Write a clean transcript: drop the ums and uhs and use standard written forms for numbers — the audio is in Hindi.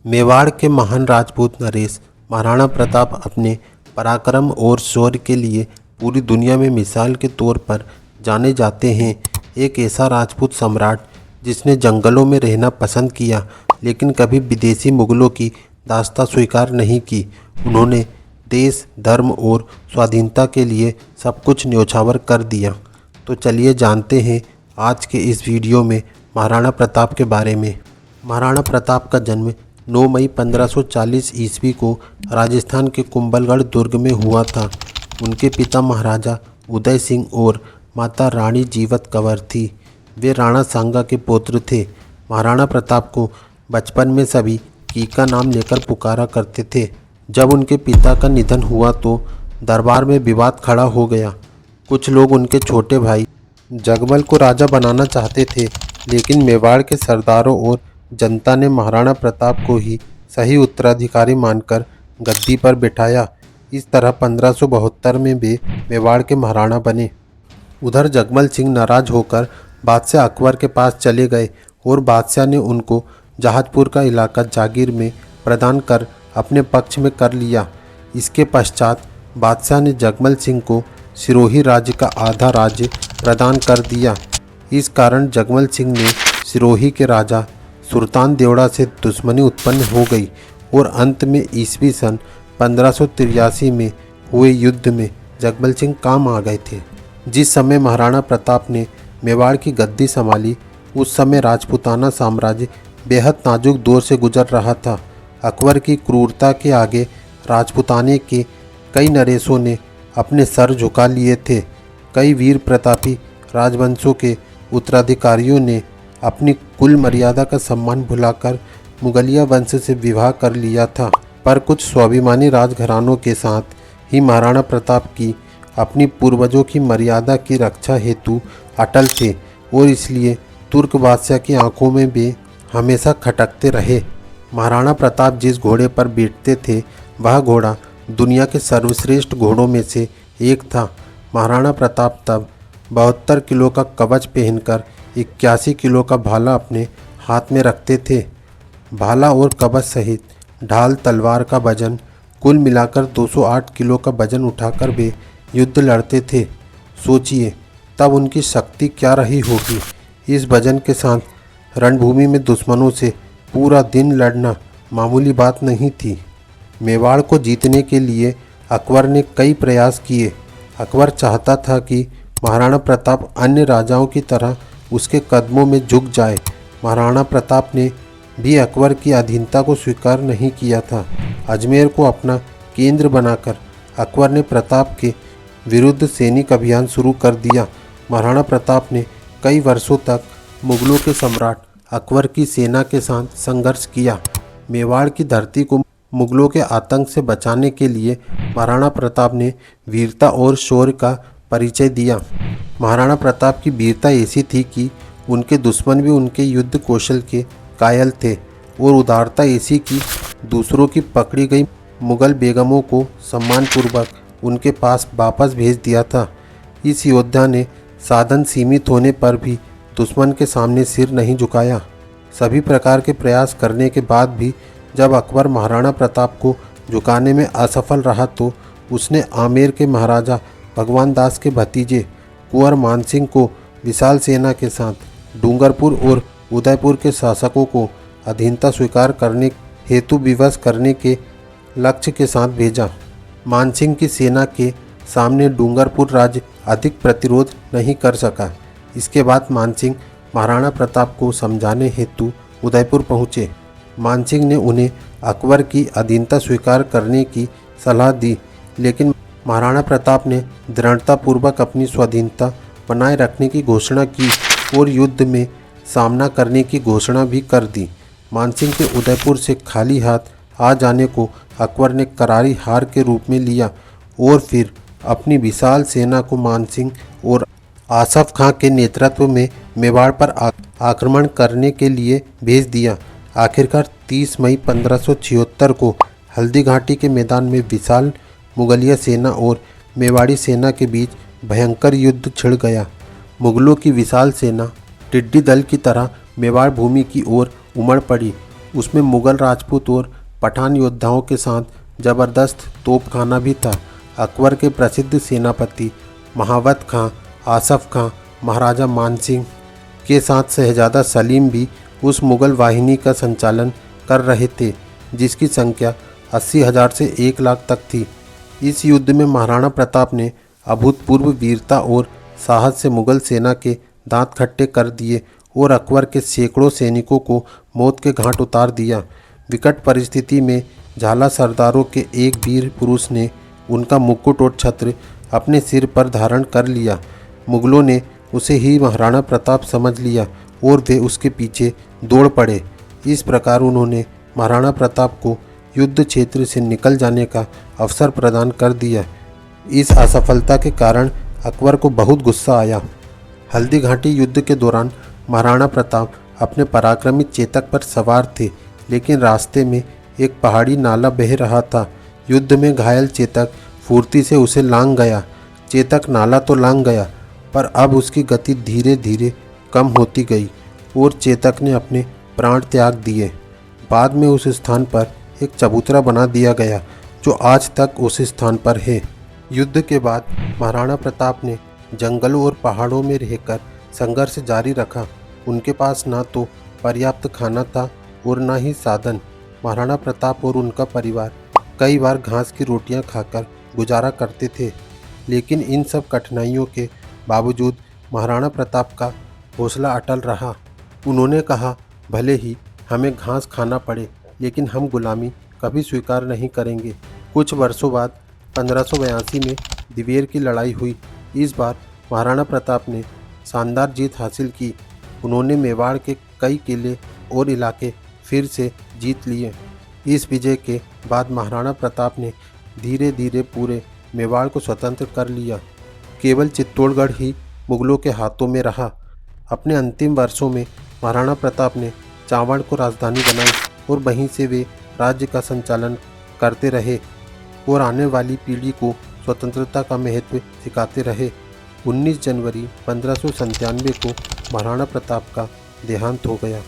मेवाड़ के महान राजपूत नरेश महाराणा प्रताप अपने पराक्रम और शौर्य के लिए पूरी दुनिया में मिसाल के तौर पर जाने जाते हैं। एक ऐसा राजपूत सम्राट जिसने जंगलों में रहना पसंद किया लेकिन कभी विदेशी मुगलों की दास्तां स्वीकार नहीं की। उन्होंने देश, धर्म और स्वाधीनता के लिए सब कुछ न्योछावर कर दिया। तो चलिए जानते हैं आज के इस वीडियो में महाराणा प्रताप के बारे में। महाराणा प्रताप का जन्म 9 मई 1540 ईस्वी को राजस्थान के कुंभलगढ़ दुर्ग में हुआ था। उनके पिता महाराजा उदय सिंह और माता रानी जीवत कंवर थी। वे राणा सांगा के पुत्र थे। महाराणा प्रताप को बचपन में सभी कीका नाम लेकर पुकारा करते थे। जब उनके पिता का निधन हुआ तो दरबार में विवाद खड़ा हो गया। कुछ लोग उनके छोटे भाई जगमल को राजा बनाना चाहते थे, लेकिन मेवाड़ के सरदारों और जनता ने महाराणा प्रताप को ही सही उत्तराधिकारी मानकर गद्दी पर बिठाया। इस तरह 1572 में वे मेवाड़ के महाराणा बने। उधर जगमल सिंह नाराज होकर बादशाह अकबर के पास चले गए और बादशाह ने उनको जहाजपुर का इलाका जागीर में प्रदान कर अपने पक्ष में कर लिया। इसके पश्चात बादशाह ने जगमल सिंह को सिरोही राज्य का आधा राज्य प्रदान कर दिया। इस कारण जगमल सिंह ने सिरोही के राजा सुल्तान देवड़ा से दुश्मनी उत्पन्न हो गई और अंत में ईस्वी सन 1583 में हुए युद्ध में जगमल सिंह काम आ गए थे। जिस समय महाराणा प्रताप ने मेवाड़ की गद्दी संभाली, उस समय राजपूताना साम्राज्य बेहद नाजुक दौर से गुजर रहा था। अकबर की क्रूरता के आगे राजपूताने के कई नरेशों ने अपने सर झुका लिए थे। कई वीर प्रतापी राजवंशों के उत्तराधिकारियों ने अपनी कुल मर्यादा का सम्मान भुलाकर मुगलिया वंश से विवाह कर लिया था। पर कुछ स्वाभिमानी राजघरानों के साथ ही महाराणा प्रताप की अपनी पूर्वजों की मर्यादा की रक्षा हेतु अटल थे और इसलिए तुर्क बादशाह की आंखों में वे हमेशा खटकते रहे। महाराणा प्रताप जिस घोड़े पर बैठते थे वह घोड़ा दुनिया के सर्वश्रेष्ठ घोड़ों में से एक था। महाराणा प्रताप तब 72 किलो का कवच पहनकर 81 किलो का भाला अपने हाथ में रखते थे। भाला और कवच सहित ढाल तलवार का वजन कुल मिलाकर 208 किलो का वजन उठाकर वे युद्ध लड़ते थे। सोचिए तब उनकी शक्ति क्या रही होगी। इस वजन के साथ रणभूमि में दुश्मनों से पूरा दिन लड़ना मामूली बात नहीं थी। मेवाड़ को जीतने के लिए अकबर ने कई प्रयास किए। अकबर चाहता था कि महाराणा प्रताप अन्य राजाओं की तरह उसके कदमों में झुक जाए। महाराणा प्रताप ने भी अकबर की अधीनता को स्वीकार नहीं किया था। अजमेर को अपना केंद्र बनाकर अकबर ने प्रताप के विरुद्ध सैनिक अभियान शुरू कर दिया। महाराणा प्रताप ने कई वर्षों तक मुगलों के सम्राट अकबर की सेना के साथ संघर्ष किया। मेवाड़ की धरती को मुगलों के आतंक से बचाने के लिए महाराणा प्रताप ने वीरता और शौर्य का परिचय दिया। महाराणा प्रताप की वीरता ऐसी थी कि उनके दुश्मन भी उनके युद्ध कौशल के कायल थे और उदारता ऐसी कि दूसरों की पकड़ी गई मुगल बेगमों को सम्मानपूर्वक उनके पास वापस भेज दिया था। इस योद्धा ने साधन सीमित होने पर भी दुश्मन के सामने सिर नहीं झुकाया। सभी प्रकार के प्रयास करने के बाद भी जब अकबर महाराणा प्रताप को झुकाने में असफल रहा तो उसने आमेर के महाराजा भगवान दास के भतीजे कुंवर मानसिंह को विशाल सेना के साथ डूंगरपुर और उदयपुर के शासकों को अधीनता स्वीकार करने हेतु विवश करने के लक्ष्य के साथ भेजा। मानसिंह की सेना के सामने डूंगरपुर राज्य अधिक प्रतिरोध नहीं कर सका। इसके बाद मानसिंह महाराणा प्रताप को समझाने हेतु उदयपुर पहुँचे। मानसिंह ने उन्हें अकबर की अधीनता स्वीकार करने की सलाह दी, लेकिन महाराणा प्रताप ने दृढ़तापूर्वक अपनी स्वाधीनता बनाए रखने की घोषणा की और युद्ध में सामना करने की घोषणा भी कर दी। मानसिंह के उदयपुर से खाली हाथ आ जाने को अकबर ने करारी हार के रूप में लिया और फिर अपनी विशाल सेना को मानसिंह और आसफ खां के नेतृत्व में मेवाड़ पर आक्रमण करने के लिए भेज दिया। आखिरकार 30 मई 1576 को हल्दी घाटी के मैदान में विशाल मुगलिया सेना और मेवाड़ी सेना के बीच भयंकर युद्ध छिड़ गया। मुगलों की विशाल सेना टिड्डी दल की तरह मेवाड़ भूमि की ओर उमड़ पड़ी उसमें मुग़ल, राजपूत और पठान योद्धाओं के साथ ज़बरदस्त तोपखाना भी था। अकबर के प्रसिद्ध सेनापति महावत खां, आसफ़ खां, महाराजा मानसिंह के साथ शहजादा सलीम भी उस मुग़ल वाहिनी का संचालन कर रहे थे, जिसकी संख्या 80,000 से 1 लाख तक थी। इस युद्ध में महाराणा प्रताप ने अभूतपूर्व वीरता और साहस से मुग़ल सेना के दांत खट्टे कर दिए और अकबर के सैकड़ों सैनिकों को मौत के घाट उतार दिया। विकट परिस्थिति में झाला सरदारों के एक वीर पुरुष ने उनका मुकुट और छत्र अपने सिर पर धारण कर लिया। मुग़लों ने उसे ही महाराणा प्रताप समझ लिया और वे उसके पीछे दौड़ पड़े। इस प्रकार उन्होंने महाराणा प्रताप को युद्ध क्षेत्र से निकल जाने का अवसर प्रदान कर दिया। इस असफलता के कारण अकबर को बहुत गुस्सा आया। हल्दी घाटी युद्ध के दौरान महाराणा प्रताप अपने पराक्रमी चेतक पर सवार थे, लेकिन रास्ते में एक पहाड़ी नाला बह रहा था। युद्ध में घायल चेतक फुर्ती से उसे लांघ गया। चेतक नाला तो लांघ गया, पर अब उसकी गति धीरे धीरे कम होती गई और चेतक ने अपने प्राण त्याग दिए। बाद में उस स्थान पर एक चबूतरा बना दिया गया, जो आज तक उस स्थान पर है। युद्ध के बाद महाराणा प्रताप ने जंगलों और पहाड़ों में रहकर संघर्ष जारी रखा। उनके पास ना तो पर्याप्त खाना था और ना ही साधन। महाराणा प्रताप और उनका परिवार कई बार घास की रोटियां खाकर गुजारा करते थे, लेकिन इन सब कठिनाइयों के बावजूद महाराणा प्रताप का हौसला अटल रहा। उन्होंने कहा, भले ही हमें घास खाना पड़े, लेकिन हम गुलामी कभी स्वीकार नहीं करेंगे। कुछ वर्षों बाद 1582 में दिवेर की लड़ाई हुई। इस बार महाराणा प्रताप ने शानदार जीत हासिल की। उन्होंने मेवाड़ के कई किले और इलाके फिर से जीत लिए। इस विजय के बाद महाराणा प्रताप ने धीरे धीरे पूरे मेवाड़ को स्वतंत्र कर लिया। केवल चित्तौड़गढ़ ही मुग़लों के हाथों में रहा। अपने अंतिम वर्षों में महाराणा प्रताप ने चावड़ को राजधानी बनाई और वहीं से वे राज्य का संचालन करते रहे और आने वाली पीढ़ी को स्वतंत्रता का महत्व सिखाते रहे। 19 जनवरी 1597 को महाराणा प्रताप का देहांत हो गया।